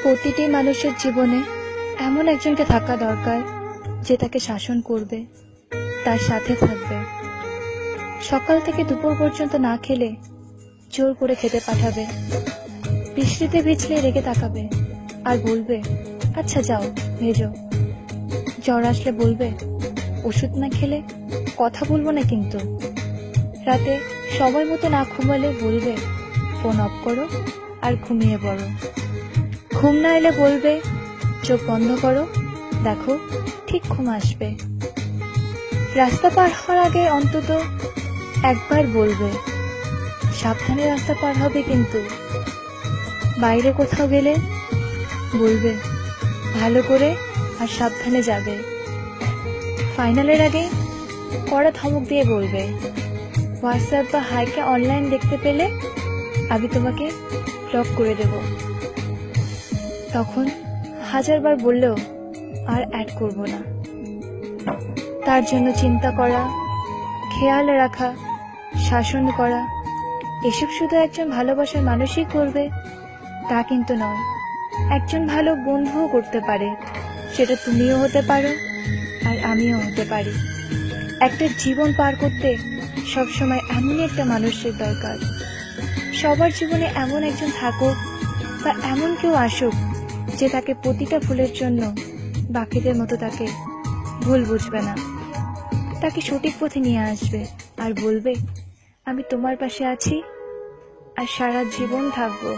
প্রতিটি মানুষের জীবনে এমন একজনকে থাকা দরকার যে তাকে শাসন করবে, তার সাথে থাকবে। সকাল থেকে দুপুর পর্যন্ত না খেলে জোর করে খেতে পাঠাবে, বৃষ্টিতে ভিজলে রেগে তাকাবে আর বলবে আচ্ছা যাও ভেজো। জ্বর আসলে বলবে ওষুধ না খেলে কথা বলবো না কিন্তু। রাতে সময় মতো না ঘুমালে বলবে ফোন অফ করো আর ঘুমিয়ে পড়ো। ঘুম না এলে বলবে চোখ বন্ধ করো, দেখো ঠিক ঘুম আসবে। রাস্তা পার হওয়ার আগে অন্তত একবার বলবে সাবধানে রাস্তা পার হবে কিন্তু। বাইরে কোথাও গেলে বলবে ভালো করে আর সাবধানে যাবে। ফাইনালের আগে কড়া ধমক দিয়ে বলবে হোয়াটসঅ্যাপ বা হাইকে অনলাইন দেখতে পেলে আমি তোমাকে ব্লক করে দেব। তখন হাজারবার বললেও আর অ্যাড করব না। তার জন্য চিন্তা করা, খেয়াল রাখা, শাসন করা, এসব শুধু একজন ভালোবাসার মানুষই করবে তা কিন্তু নয়। একজন ভালো বন্ধুও করতে পারে, সেটা তুমিও হতে পারো আর আমিও হতে পারি। একটা জীবন পার করতে সবসময় এমনই একটা মানুষের দরকার। সবার জীবনে এমন একজন থাকুক বা এমন কেউ আসুক যে তাকে প্রতিটা ভুলের জন্য বাকিদের মতো তাকে ভুল বুঝবে না, তাকে সঠিক পথে নিয়ে আসবে আর বলবে আমি তোমার পাশে আছি আর সারা জীবন থাকবো।